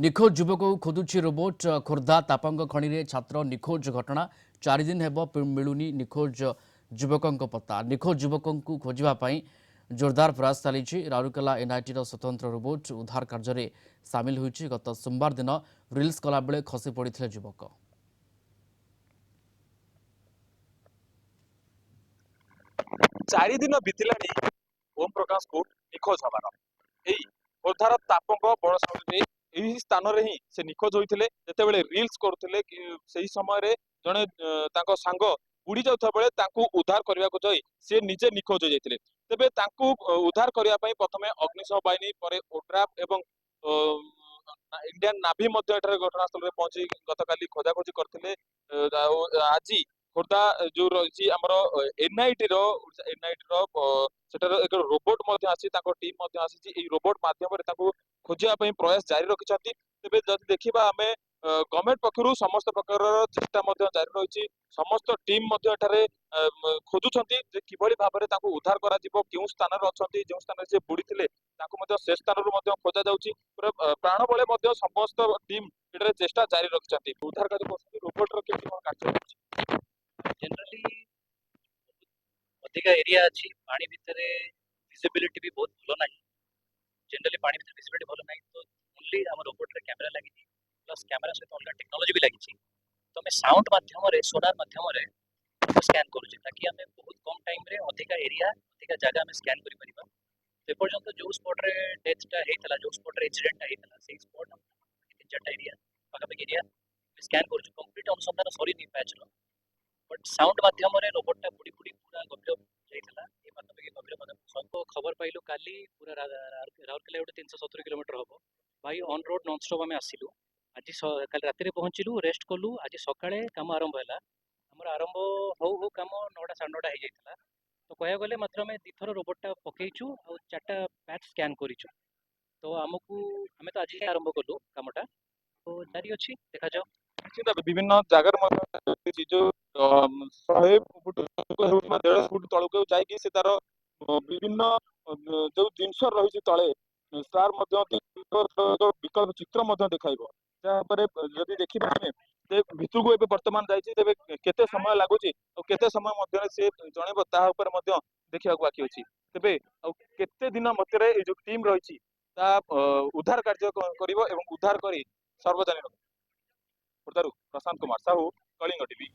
निखोज युवक को खोदुची रोबोट खोर्धा तापंग खनि में छात्र निखोज घटना 4 दिन हेब मिलूनी निखोज युवक पत्ता निखोज युवक को खोजापी जोरदार प्रयास चली राउरकेला एनआईटी स्वतंत्र रोबोट उद्धार कार्य में सामिल होती गत सोमवार दिन रिल्स कला बेले खसी पड़ते युवक। चारि दिन बीतला ओम प्रकाश को निखोज हबार खोर्धार तापंग बड़साणी यही स्थान में ही से निखोज होते जिते रिल्स करुले से समय जड़े सांग बुड़ी जाता बेले उद्धार करने को जाई सी निजे निखोज हो जाते तेबे उद्धार करने प्रथम अग्निशम बाहिनी पर ओड्राफ एवं इंडियन नाभी घटनास्थल में पहुंची गतकाली खोजाखोजी करते आज खोर्धा जो रही एनआईटी सेठार एक रोबोट आसी टीम आसी रोबोट माध्यम खोजापी प्रयास जारी रखिंट तेज जब देखा आम गवर्नमेंट पक्षर समस्त प्रकार चेष्टा जारी रही समस्त टीम खोजुंट किभली भाव में उद्धार कर स्थान अच्छा जो स्थान से बुड़ी थे से स्थान खोजा जा प्राण बले समस्त टीम चेष्टा जारी रखिंट उद्धार कार्य रोबोट कार्य जनरली अधिक एरिया अच्छी पानी भितर विजिबिलिटी भी बहुत भल ना जनरली पानी भितर विजिबिलिटी भल ना तो ओनली आम रोबोट रे कैमरा लगी प्लस कैमरा सहित अलग टेक्नोलोजी भी लगी तो आम साउंड माध्यम सोनार माध्यम स्कैन करुचे ताकि आम बहुत कम टाइम रे अधिक एरिया अधिक जगह आम स्कैन कर परिबा तो पर्यंत जो स्पॉट रे डेथटा हेतला जो स्पॉट रे एक्सीडेंटटा हेतला से स्पॉट तीन चारटा एरिया पाखापाखि एरिया स्कैन करुचे कंप्लीट अनुसंधान सरी नहीं पैच रो बट साउंड माध्यम रोबोटा बुड़ी बुड़ी पूरा गभीर जाइला ये पाखापाखि गभीर सबको खबर पाइलु काली पूरा राउरकेला गोटे 370 किलोमीटर हम भाई ऑन रोड नॉन स्टॉप आम आसिलु आज कल राति पहुँचलु रेस्ट कलु आज सकाळे काम आरंभ है आमर आरंभ हो कम 9टा 9:30 हो जाता तो कह गले मात्र आम दीथर रोबोटा पकईचु आ 4टा पैच स्कैन करूँ तो आमको आम तो आज ही आरंभ कलु कामटा तो जारी अच्छी देखा जाओ निश्चित विभिन्न जगार जो 100 फुट 150 फुट तलक जाकि तार विभिन्न जो जिनस रही तले तार विकल्प चित्र देखा जदि देखा भितर को बर्तमान जाए केते समय लगुच केते समय से जनइब देखा बाकी अच्छी तेरे केते दिन मध्य जो टीम रही उद्धार कार्य उद्धार कर सर्वजनीन खोर्धारू प्रशांत कुमार साहू कलिंग टीवी।